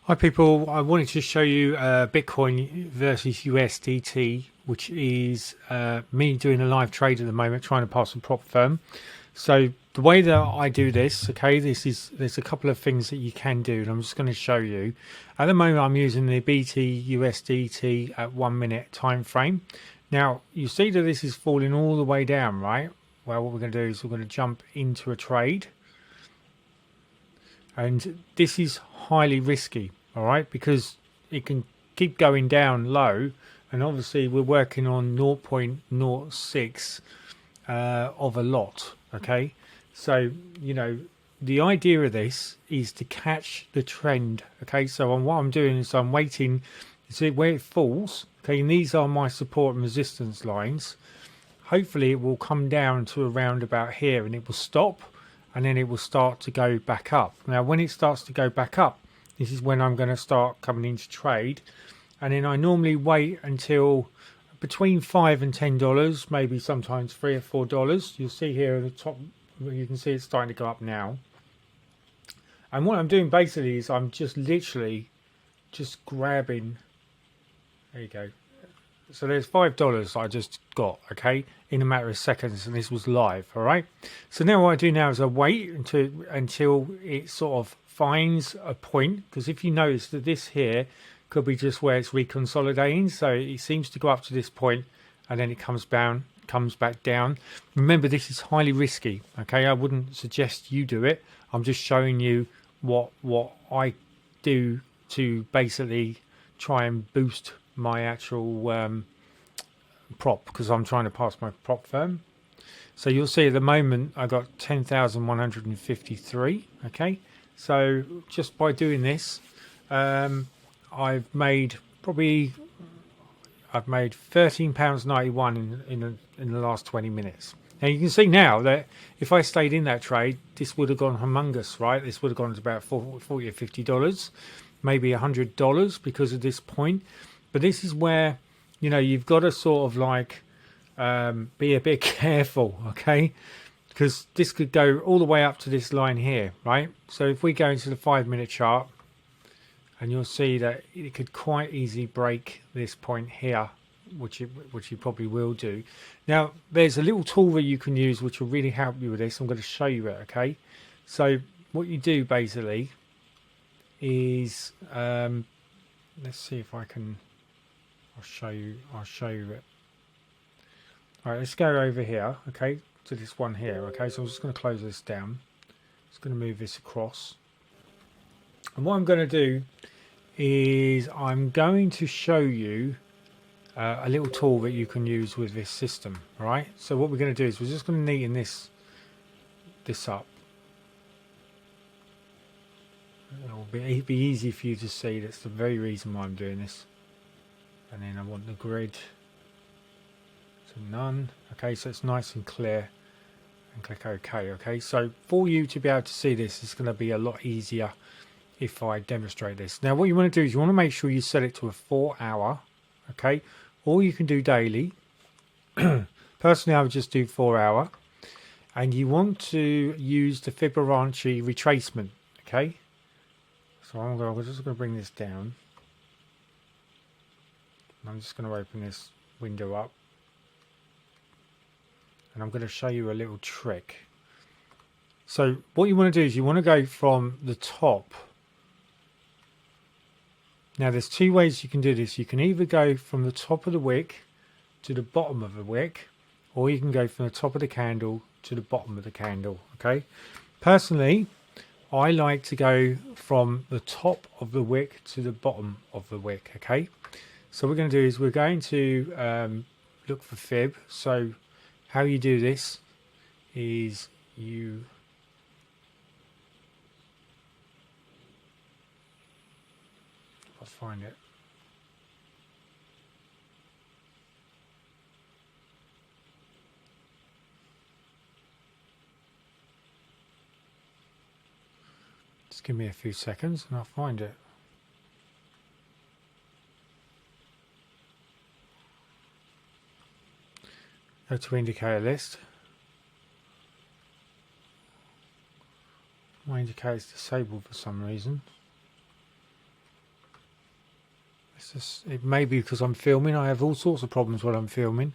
Hi people, I wanted to show you Bitcoin versus USDT, which is me doing a live trade at the moment, trying to pass a prop firm. So the way that I do this, okay, there's a couple of things that you can do, and I'm just going to show you. At the moment, I'm using the BT USDT at 1 minute time frame. Now you see that this is falling all the way down, right? Well, what we're going to do is we're going to jump into a trade. And this is highly risky, all right, because it can keep going down low, and obviously we're working on 0.06 of a lot, okay? So, you know, the idea of this is to catch the trend, okay? So what I'm doing is I'm waiting to see where it falls, okay? And these are my support and resistance lines. Hopefully it will come down to around about here and it will stop, and then it will start to go back up. Now when it starts to go back up, this is when I'm going to start coming into trade, and then I normally wait until between $5 and $10, maybe sometimes $3 or $4. You'll see here at the top, you can see it's starting to go up now. And what I'm doing basically is I'm just literally just grabbing, there you go. So there's $5 I just got, okay, in a matter of seconds, and this was live, all right? So now what I do now is I wait until it sort of finds a point, because if you notice that this here could be just where it's reconsolidating, so it seems to go up to this point and then it comes back down. Remember, this is highly risky, okay? I wouldn't suggest you do it. I'm just showing you what I do to basically try and boost my actual prop, because I'm trying to pass my prop firm. So you'll see at the moment I got 10,153. Okay, so just by doing this, I've made £13.91 in the last 20 minutes. Now you can see now that if I stayed in that trade, this would have gone humongous, right? This would have gone to about $40 or $50, maybe $100 because of this point. But this is where, you know, you've got to sort of like be a bit careful, okay? Because this could go all the way up to this line here, right? So if we go into the 5 minute chart, and you'll see that it could quite easily break this point here, which you probably will do. Now, there's a little tool that you can use which will really help you with this. I'm going to show you it, okay? So what you do basically is, let's see if I can. I'll show you it. All right, let's go over here, okay, to this one here, okay? So I'm just going to close this down. Just going to move this across. And what I'm going to do is I'm going to show you a little tool that you can use with this system, all right? So what we're going to do is we're just going to neaten this up. It'll be easy for you to see. That's the very reason why I'm doing this. And then I want the grid to none. Okay, so it's nice and clear, and click OK. Okay, so for you to be able to see this, it's going to be a lot easier if I demonstrate this. Now what you want to do is you want to make sure you set it to a 4 hour, okay, or you can do daily. Personally, I would just do 4 hour, and you want to use the Fibonacci retracement, okay? So we're just going to bring this down. I'm just going to open this window up, and I'm going to show you a little trick. So what you want to do is you want to go from the top. Now there's two ways you can do this. You can either go from the top of the wick to the bottom of the wick, or you can go from the top of the candle to the bottom of the candle, okay? Personally, I like to go from the top of the wick to the bottom of the wick, okay? So what we're going to do is we're going to look for fib. So how you do this is I'll find it. Just give me a few seconds and I'll find it. Go to indicator list. My indicator is disabled for some reason. It's just, it may be because I'm filming. I have all sorts of problems when I'm filming.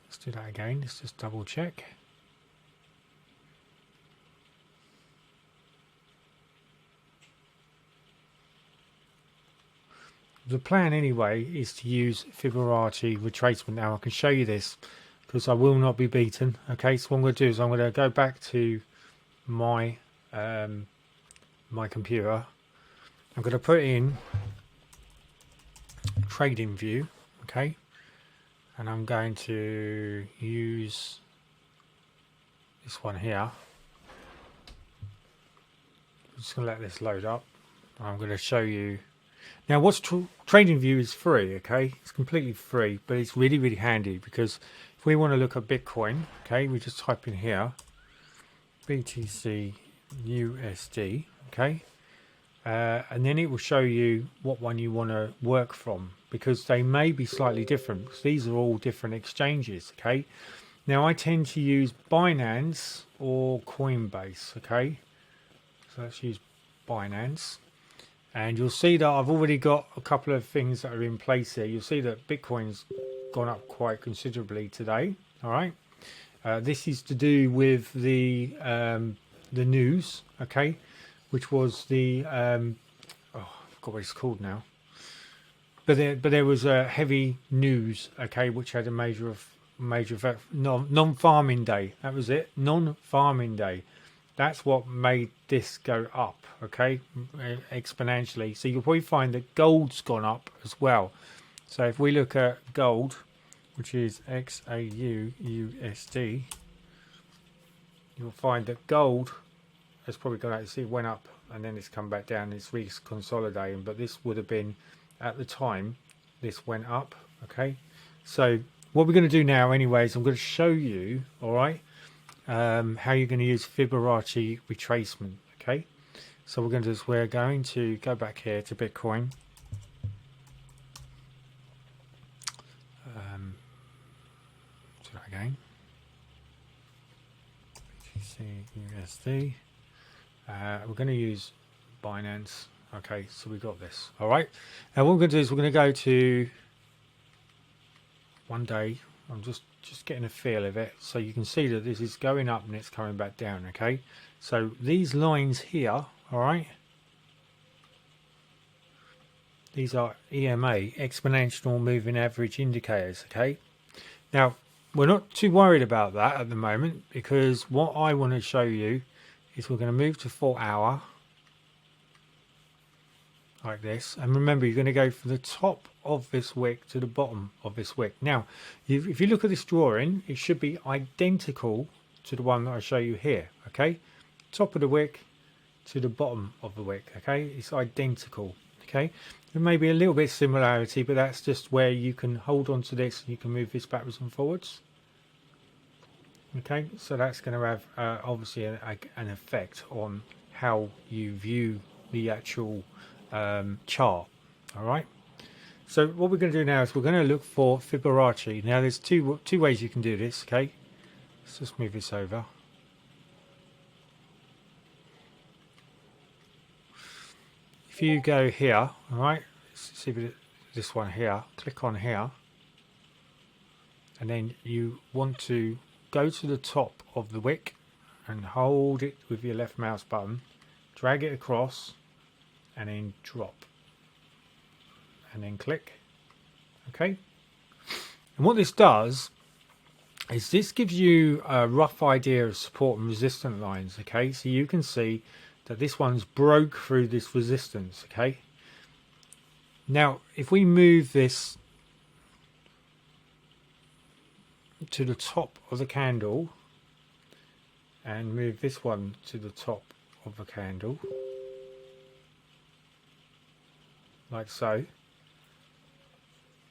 Let's do that again. Let's just double check. The plan anyway is to use Fibonacci retracement. Now I can show you this because I will not be beaten. Okay, so what I'm going to do is I'm going to go back to my my computer. I'm going to put in trading view, okay, and I'm going to use this one here. I'm just going to let this load up. I'm going to show you. Now, what's trading view is free, okay? It's completely free, but it's really, really handy because if we want to look at Bitcoin, okay, we just type in here BTC USD, okay, and then it will show you what one you want to work from because they may be slightly different because these are all different exchanges, okay? Now, I tend to use Binance or Coinbase, okay? So let's use Binance. And you'll see that I've already got a couple of things that are in place here. You'll see that Bitcoin's gone up quite considerably today. All right. This is to do with the news, okay, which was the oh, I forgot what it's called now. But there was a heavy news, okay, which had a major effect. Non-farming day. That was it. Non-farming day. That's what made this go up, okay, exponentially. So you'll probably find that gold's gone up as well. So if we look at gold, which is XAU USD, you'll find that gold has probably gone out. You see, it went up and then it's come back down. It's reconsolidating, but this would have been at the time. This went up, okay. So what we're going to do now, anyways, I'm going to show you, all right, how you're going to use Fibonacci retracement, okay? So we're going to do is we're going to go back here to Bitcoin. Do that again. BTC USD. We're going to use Binance. Okay, so we got this. All right. And what we're going to do is we're going to go to one day. I'm just getting a feel of it, so you can see that this is going up and it's coming back down, okay? So these lines here, all right, these are EMA, exponential moving average indicators, okay? Now we're not too worried about that at the moment because what I want to show you is we're going to move to 4 hour like this, and remember you're going to go from the top of this wick to the bottom of this wick. Now if you look at this drawing, it should be identical to the one that I show you here, okay? Top of the wick to the bottom of the wick, okay? It's identical, okay? There may be a little bit of similarity, but that's just where you can hold on to this and you can move this backwards and forwards, okay? So that's going to have obviously an effect on how you view the actual chart. All right, so what we're going to do now is we're going to look for Fibonacci. Now there's two ways you can do this, okay? Let's just move this over. If you go here, all right, let's see if this one here, click on here, and then you want to go to the top of the wick and hold it with your left mouse button, drag it across, and then drop, and then click, okay? And what this does is this gives you a rough idea of support and resistance lines, okay? So you can see that this one's broke through this resistance, okay? Now if we move this to the top of the candle and move this one to the top of the candle like so,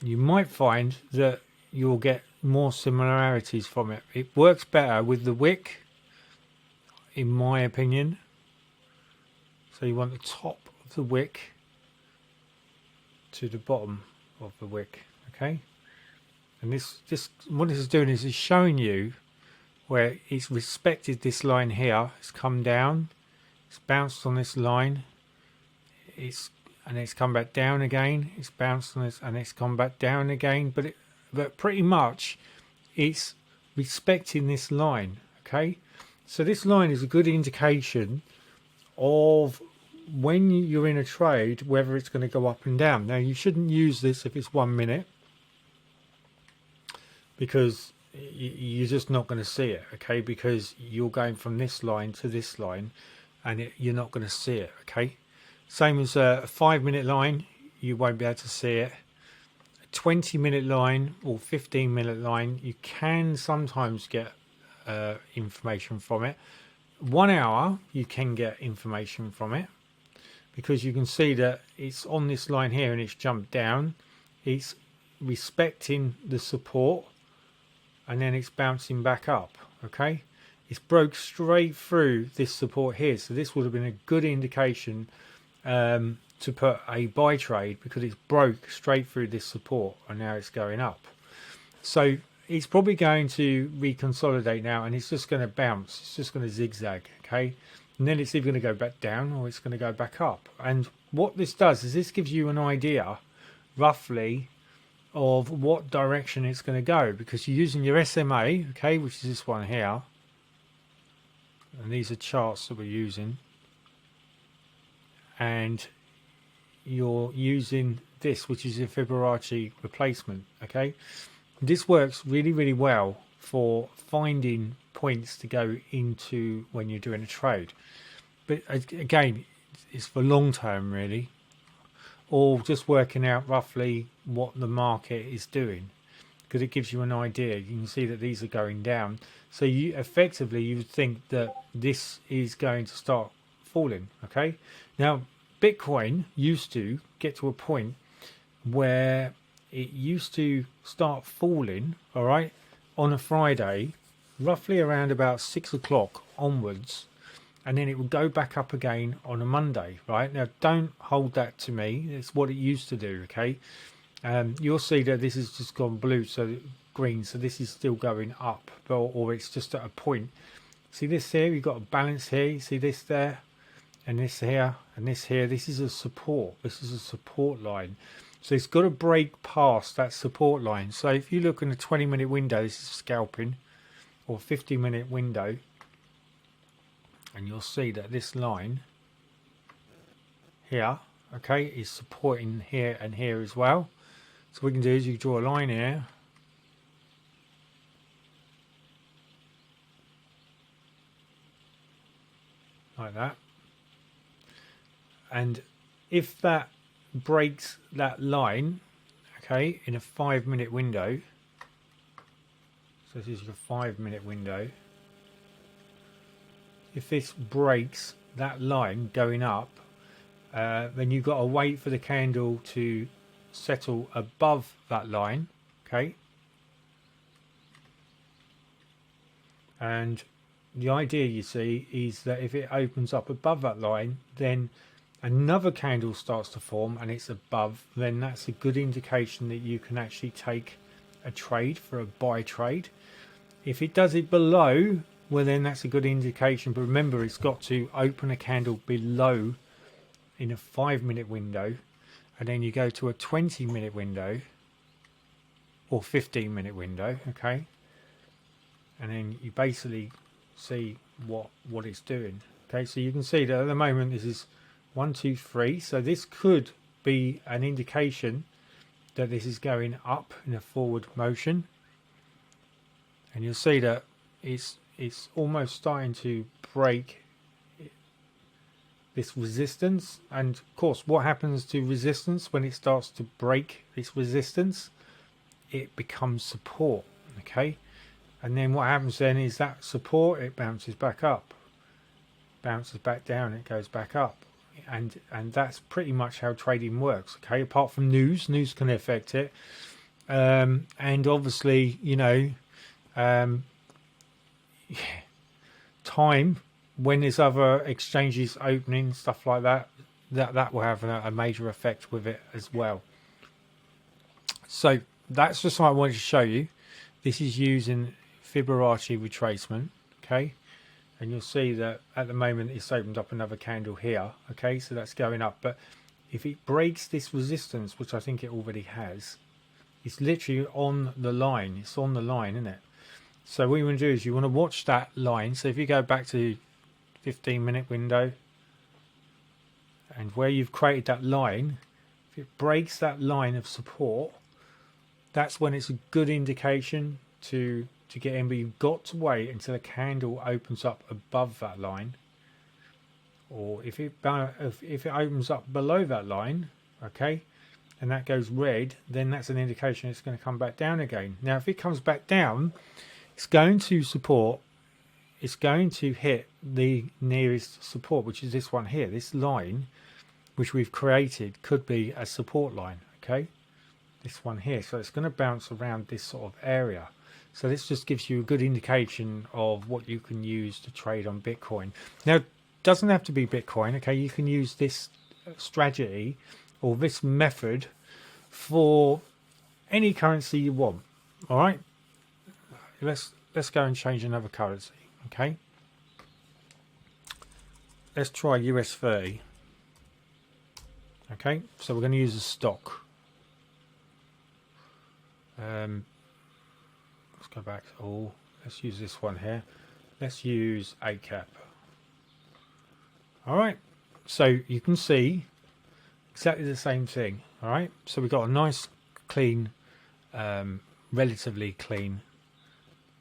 you might find that you'll get more similarities from it. It works better with the wick, in my opinion. So you want the top of the wick to the bottom of the wick, okay? And this what this is doing is it's showing you where it's respected this line here. It's come down, it's bounced on this line, it's and it's come back down again. It's bounced on this, and it's come back down again. But pretty much it's respecting this line. Okay, so this line is a good indication of when you're in a trade, whether it's going to go up and down. Now, you shouldn't use this if it's 1 minute, because you're just not going to see it. Okay, because you're going from this line to this line, and you're not going to see it. Okay, same as a 5 minute line, you won't be able to see it. A 20-minute line or 15-minute line, you can sometimes get information from it. 1 hour, you can get information from it, because you can see that it's on this line here and it's jumped down. It's respecting the support, and then it's bouncing back up. Okay, it's broke straight through this support here, so this would have been a good indication to put a buy trade, because it's broke straight through this support and now it's going up. So it's probably going to reconsolidate now, and it's just going to bounce. It's just going to zigzag. Okay, and then it's either going to go back down or it's going to go back up. And what this does is this gives you an idea roughly of what direction it's going to go, because you're using your SMA, okay, which is this one here, and these are charts that we're using, and you're using this, which is a Fibonacci replacement. Okay, this works really well for finding points to go into when you're doing a trade, but again, it's for long term really, or just working out roughly what the market is doing, because it gives you an idea. You can see that these are going down, so you effectively, you would think that this is going to start falling. Okay, now Bitcoin used to get to a point where it used to start falling, all right, on a Friday, roughly around about 6 o'clock onwards, and then it would go back up again on a Monday. Right, now don't hold that to me, it's what it used to do. Okay, you'll see that this has just gone blue, so green, so this is still going up, or it's just at a point. See this here, you've got a balance here, you see this there, and this here, and this here. This is a support, this is a support line, so it's got to break past that support line. So if you look in a 20-minute window, this is scalping, or 50-minute window, and you'll see that this line here, okay, is supporting here and here as well. So what we can do is you draw a line here, like that, and if that breaks that line, okay, in a 5-minute window, so this is your 5-minute window, if this breaks that line going up, then you've got to wait for the candle to settle above that line. Okay, and the idea, you see, is that if it opens up above that line, then another candle starts to form and it's above, then that's a good indication that you can actually take a trade for a buy trade. If it does it below, well, then that's a good indication, but remember, it's got to open a candle below in a 5-minute window, and then you go to a 20-minute window or 15-minute window. Okay, and then you basically see what it's doing. Okay, so you can see that at the moment this is 1, 2, 3, so this could be an indication that this is going up in a forward motion, and you'll see that it's almost starting to break this resistance. And of course, what happens to resistance when it starts to break this resistance? It becomes support. Okay, and then what happens then is that support, it bounces back up, bounces back down, it goes back up, and that's pretty much how trading works. Okay, apart from news can affect it, and obviously, you know, time when there's other exchanges opening, stuff like that, that will have a major effect with it as well. So that's just what I wanted to show you. This is using Fibonacci retracement. Okay, and you'll see that at the moment it's opened up another candle here. Okay, so that's going up, but if it breaks this resistance, which I think it already has, it's literally on the line. It's on the line, isn't it? So what you want to do is you want to watch that line. So if you go back to 15-minute window, and where you've created that line, if it breaks that line of support, that's when it's a good indication to get in. But you've got to wait until a candle opens up above that line, or if it opens up below that line, okay, and that goes red, then that's an indication it's going to come back down again. Now if it comes back down, it's going to support, it's going to hit the nearest support, which is this one here. This line which we've created could be a support line, okay, this one here. So it's going to bounce around this sort of area. So this just gives you a good indication of what you can use to trade on Bitcoin. Now it doesn't have to be Bitcoin, okay, you can use this strategy or this method for any currency you want. All right, let's go and change another currency. Okay, let's try US 30. Okay, so we're going to use a stock. Let's go back. Oh, let's use this one here. Let's use ACAP. All right, so you can see exactly the same thing. All right, so we've got a nice clean, relatively clean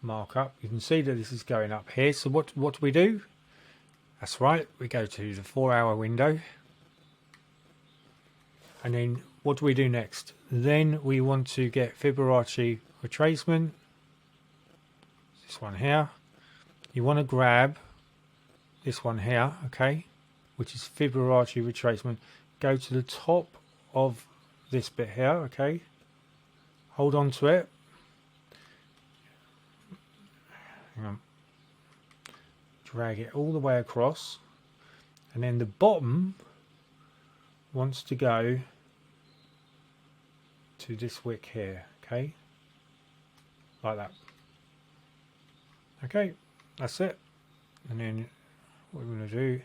markup. You can see that this is going up here. So what do we do? That's right, we go to the 4-hour window, and then what do we do next? Then we want to get Fibonacci retracement, this one here. You want to grab this one here, okay, which is Fibonacci retracement. Go to the top of this bit here, okay, hold on to it. Hang on. Drag it all the way across, and then the bottom wants to go to this wick here, okay, like that. Okay, that's it. And then what we're going to do,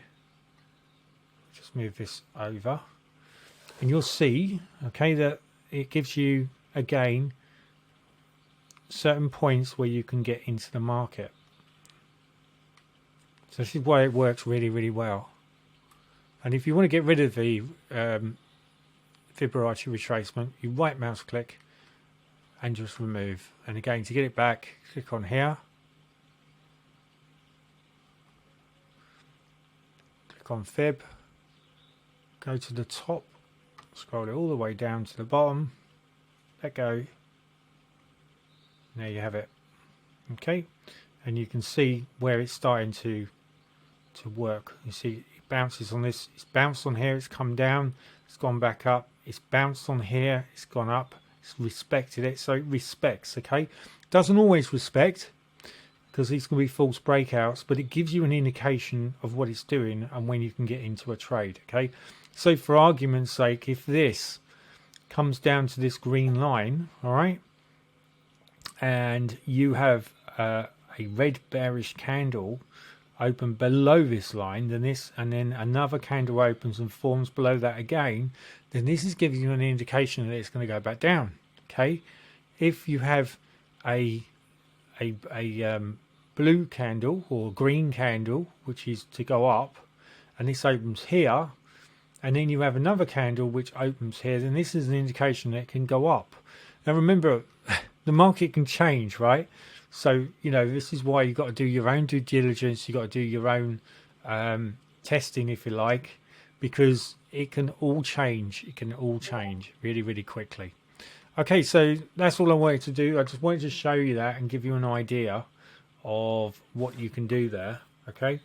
just move this over, and you'll see, okay, that it gives you again certain points where you can get into the market. So this is why it works really, really well. And if you want to get rid of the Fibonacci retracement, you right mouse click and just remove. And again, to get it back, click on here, click on Fib, go to the top, scroll it all the way down to the bottom, let go. There you have it. Okay, and you can see where it's starting to work. You see it bounces on this, it's bounced on here, it's come down, it's gone back up, it's bounced on here, it's gone up, it's respected it. So it respects, okay, doesn't always respect because these can be false breakouts, but it gives you an indication of what it's doing and when you can get into a trade. Okay, so for argument's sake, if this comes down to this green line, all right, and you have a red bearish candle open below this line, then this, and then another candle opens and forms below that again, then this is giving you an indication that it's going to go back down. Okay, if you have a blue candle or green candle which is to go up, and this opens here, and then you have another candle which opens here, then this is an indication that it can go up. Now remember, the market can change, right? So, you know, this is why you've got to do your own due diligence. You've got to do your own testing, if you like, because it can all change. It can all change really, really quickly. Okay, so that's all I wanted to do. I just wanted to show you that and give you an idea of what you can do there. Okay,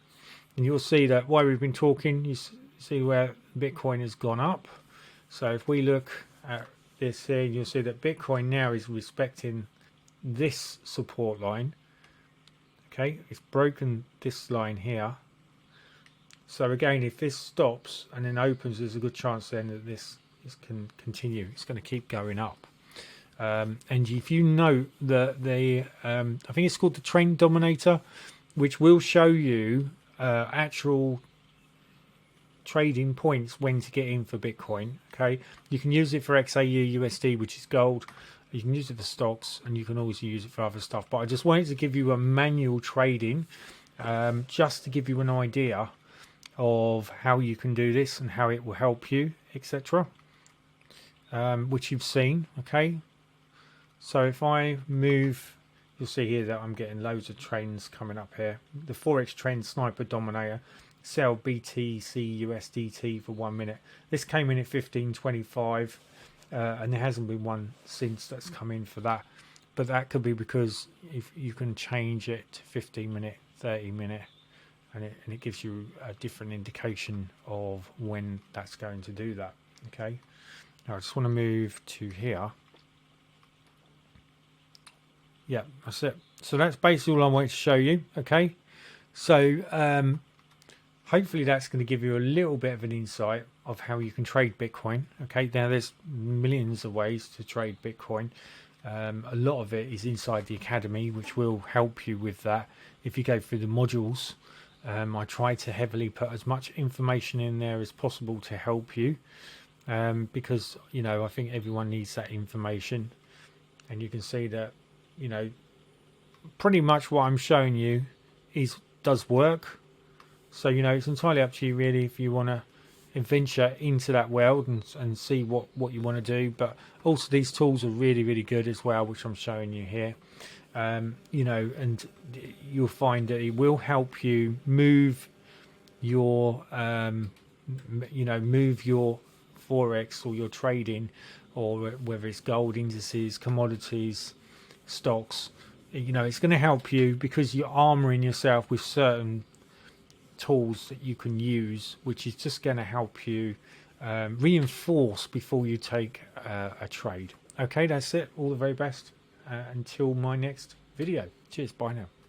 and you'll see that while we've been talking, you see where Bitcoin has gone up. So if we look at this here, you'll see that Bitcoin now is respecting this support line. Okay, it's broken this line here. So again, if this stops and then opens, there's a good chance then that this can continue. It's going to keep going up. And if you note that the I think it's called the trend dominator, which will show you actual trading points when to get in for Bitcoin. Okay, you can use it for XAU USD, which is gold. You can use it for stocks, and you can also use it for other stuff. But I just wanted to give you a manual trading, just to give you an idea of how you can do this and how it will help you, etc. Which you've seen. Okay, so if I move, you'll see here that I'm getting loads of trends coming up here. The Forex trend sniper dominator, sell BTC USDT for 1 minute. This came in at 15.25, and there hasn't been one since that's come in for that. But that could be because if you can change it to 15 minute, 30 minute, and it gives you a different indication of when that's going to do that. Okay, now I just want to move to here. Yeah, that's it. So that's basically all I wanted to show you. Okay, so hopefully that's going to give you a little bit of an insight of how you can trade Bitcoin. Okay, now there's millions of ways to trade Bitcoin. A lot of it is inside the academy, which will help you with that. If you go through the modules, I try to heavily put as much information in there as possible to help you, because you know, I think everyone needs that information. And you can see that, you know, pretty much what I'm showing you does work. So, you know, it's entirely up to you really if you want to venture into that world and see what you want to do. But also these tools are really, really good as well, which I'm showing you here. You know, and you'll find that it will help you move your, you know, move your Forex or your trading, or whether it's gold indices, commodities, stocks. You know, it's going to help you because you're armoring yourself with certain tools that you can use, which is just going to help you reinforce before you take a trade. Okay, that's it. All the very best until my next video. Cheers. Bye now.